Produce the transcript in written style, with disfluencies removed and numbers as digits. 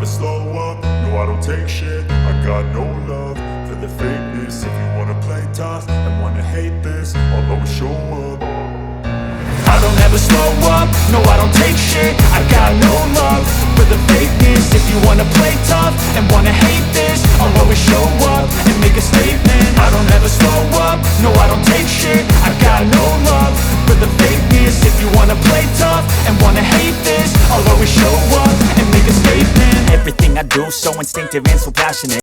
slow up, no I don't take shit. I got no love for the fakeness. If you wanna play tough and wanna hate this, I'll always show up. I don't ever slow up, no I don't take shit. I got no love for the fakeness. If you wanna play tough and wanna hate this, I'll always show up and make a statement. I don't ever slow up, no I don't take shit. I got no love for the fakeness. If you wanna play tough and wanna hate this, I'll always show up and make a statement. Everything I do so instinctive and so passionate.